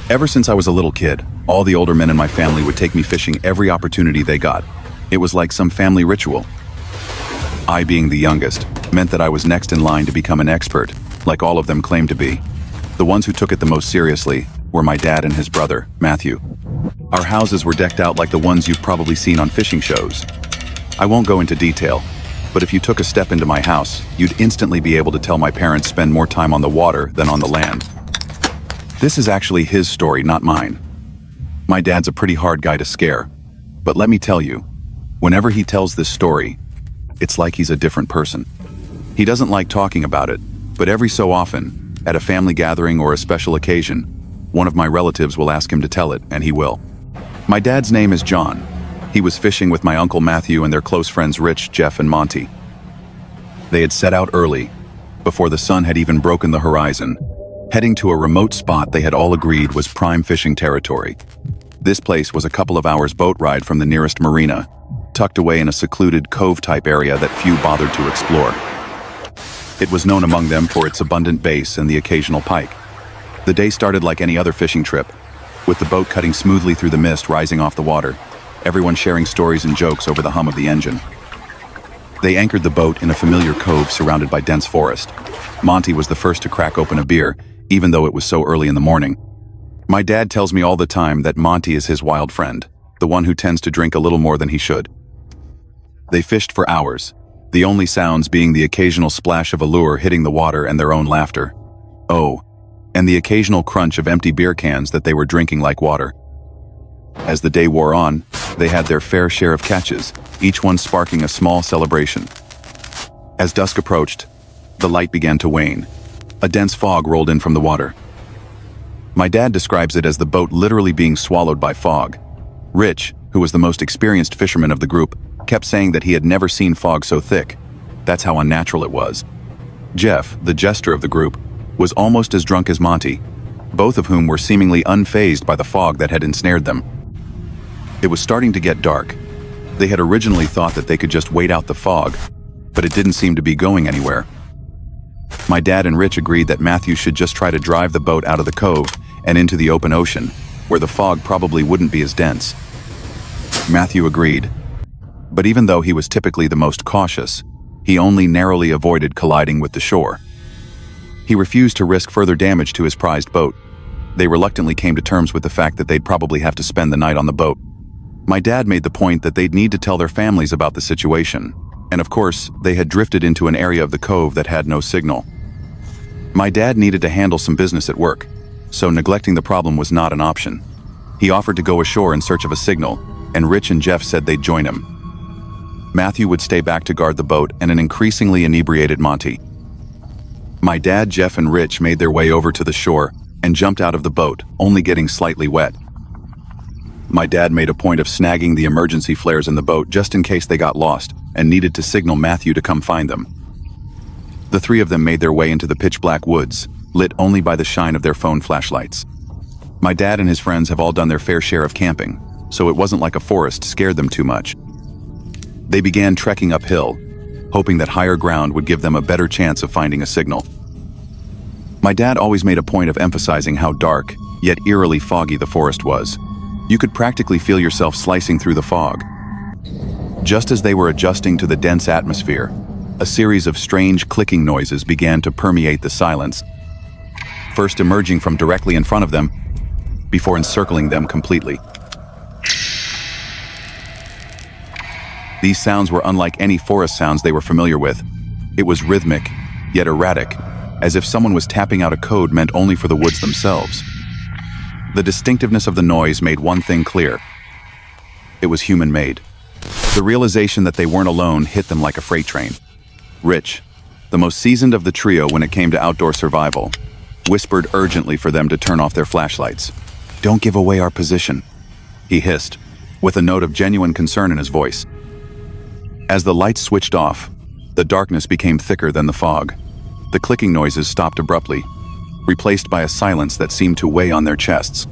Ever since I was a little kid, all the older men in my family would take me fishing every opportunity they got. It was like some family ritual. I, being the youngest, meant that I was next in line to become an expert, like all of them claimed to be. The ones who took it the most seriously were my dad and his brother, Matthew. Our houses were decked out like the ones you've probably seen on fishing shows. I won't go into detail, but if you took a step into my house, you'd instantly be able to tell my parents spend more time on the water than on the land. This is actually his story, not mine. My dad's a pretty hard guy to scare, but let me tell you, whenever he tells this story, it's like he's a different person. He doesn't like talking about it, but every so often, at a family gathering or a special occasion, one of my relatives will ask him to tell it, and he will. My dad's name is John. He was fishing with my uncle Matthew and their close friends Rich, Jeff, and Monty. They had set out early, before the sun had even broken the horizon, heading to a remote spot they had all agreed was prime fishing territory. This place was a couple of hours boat ride from the nearest marina, tucked away in a secluded cove-type area that few bothered to explore. It was known among them for its abundant bass and the occasional pike. The day started like any other fishing trip, with the boat cutting smoothly through the mist rising off the water, everyone sharing stories and jokes over the hum of the engine. They anchored the boat in a familiar cove surrounded by dense forest. Monty was the first to crack open a beer, even though it was so early in the morning. My dad tells me all the time that Monty is his wild friend, the one who tends to drink a little more than he should. They fished for hours, the only sounds being the occasional splash of a lure hitting the water and their own laughter. Oh, and the occasional crunch of empty beer cans that they were drinking like water. As the day wore on, they had their fair share of catches, each one sparking a small celebration. As dusk approached, the light began to wane. A dense fog rolled in from the water. My dad describes it as the boat literally being swallowed by fog. Rich, who was the most experienced fisherman of the group, kept saying that he had never seen fog so thick. That's how unnatural it was. Jeff, the jester of the group, was almost as drunk as Monty, both of whom were seemingly unfazed by the fog that had ensnared them. It was starting to get dark. They had originally thought that they could just wait out the fog, but it didn't seem to be going anywhere. My dad and Rich agreed that Matthew should just try to drive the boat out of the cove and into the open ocean, where the fog probably wouldn't be as dense. Matthew agreed, but even though he was typically the most cautious, he only narrowly avoided colliding with the shore. He refused to risk further damage to his prized boat. They reluctantly came to terms with the fact that they'd probably have to spend the night on the boat. My dad made the point that they'd need to tell their families about the situation, and of course, they had drifted into an area of the cove that had no signal. My dad needed to handle some business at work, so neglecting the problem was not an option. He offered to go ashore in search of a signal, and Rich and Jeff said they'd join him. Matthew would stay back to guard the boat and an increasingly inebriated Monty. My dad, Jeff, and Rich made their way over to the shore and jumped out of the boat, only getting slightly wet. My dad made a point of snagging the emergency flares in the boat just in case they got lost and needed to signal Matthew to come find them. The three of them made their way into the pitch-black woods, lit only by the shine of their phone flashlights. My dad and his friends have all done their fair share of camping, so it wasn't like a forest scared them too much. They began trekking uphill, hoping that higher ground would give them a better chance of finding a signal. My dad always made a point of emphasizing how dark, yet eerily foggy the forest was. You could practically feel yourself slicing through the fog. Just as they were adjusting to the dense atmosphere, a series of strange clicking noises began to permeate the silence, first emerging from directly in front of them, before encircling them completely. These sounds were unlike any forest sounds they were familiar with. It was rhythmic, yet erratic, as if someone was tapping out a code meant only for the woods themselves. The distinctiveness of the noise made one thing clear. It was human-made. The realization that they weren't alone hit them like a freight train. Rich, the most seasoned of the trio when it came to outdoor survival, whispered urgently for them to turn off their flashlights. "Don't give away our position," he hissed, with a note of genuine concern in his voice. As the lights switched off, the darkness became thicker than the fog. The clicking noises stopped abruptly, replaced by a silence that seemed to weigh on their chests.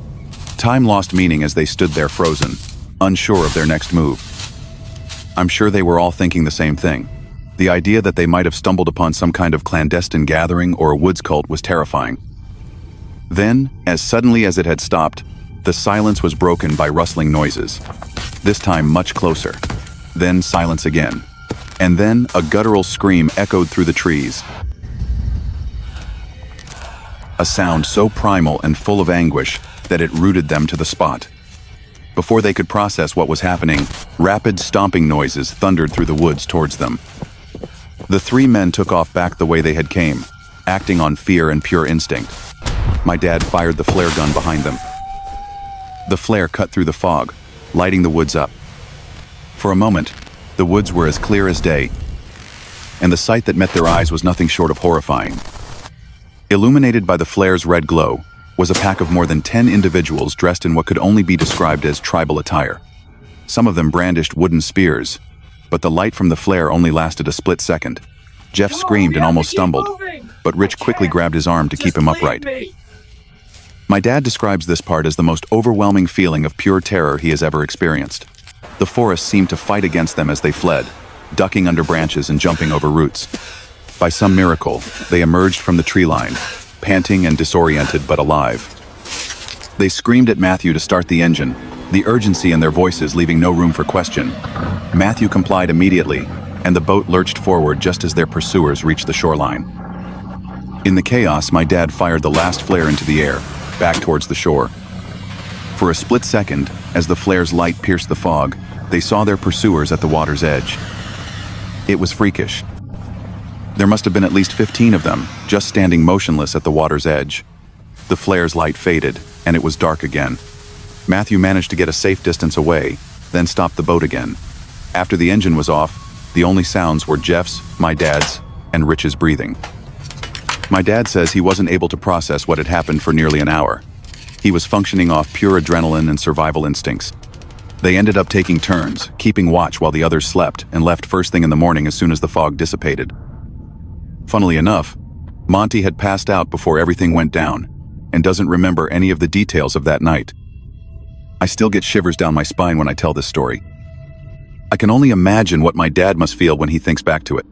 Time lost meaning as they stood there frozen, unsure of their next move. I'm sure they were all thinking the same thing. The idea that they might have stumbled upon some kind of clandestine gathering or a woods cult was terrifying. Then, as suddenly as it had stopped, the silence was broken by rustling noises. This time much closer. Then silence again. And then a guttural scream echoed through the trees. A sound so primal and full of anguish that it rooted them to the spot. Before they could process what was happening, rapid stomping noises thundered through the woods towards them. The three men took off back the way they had came, acting on fear and pure instinct. My dad fired the flare gun behind them. The flare cut through the fog, lighting the woods up. For a moment, the woods were as clear as day, and the sight that met their eyes was nothing short of horrifying. Illuminated by the flare's red glow was a pack of more than 10 individuals dressed in what could only be described as tribal attire. Some of them brandished wooden spears, but the light from the flare only lasted a split second. Jeff screamed and almost stumbled, but Rich quickly grabbed his arm to keep him upright. My dad describes this part as the most overwhelming feeling of pure terror he has ever experienced. The forest seemed to fight against them as they fled, ducking under branches and jumping over roots. By some miracle, they emerged from the tree line, panting and disoriented but alive. They screamed at Matthew to start the engine, the urgency in their voices leaving no room for question. Matthew complied immediately, and the boat lurched forward just as their pursuers reached the shoreline. In the chaos, my dad fired the last flare into the air, back towards the shore. For a split second, as the flare's light pierced the fog, they saw their pursuers at the water's edge. It was freakish. There must have been at least 15 of them, just standing motionless at the water's edge. The flare's light faded, and it was dark again. Matthew managed to get a safe distance away, then stopped the boat again. After the engine was off, the only sounds were Jeff's, my dad's, and Rich's breathing. My dad says he wasn't able to process what had happened for nearly an hour. He was functioning off pure adrenaline and survival instincts. They ended up taking turns, keeping watch while the others slept, and left first thing in the morning as soon as the fog dissipated. Funnily enough, Monty had passed out before everything went down, and doesn't remember any of the details of that night. I still get shivers down my spine when I tell this story. I can only imagine what my dad must feel when he thinks back to it.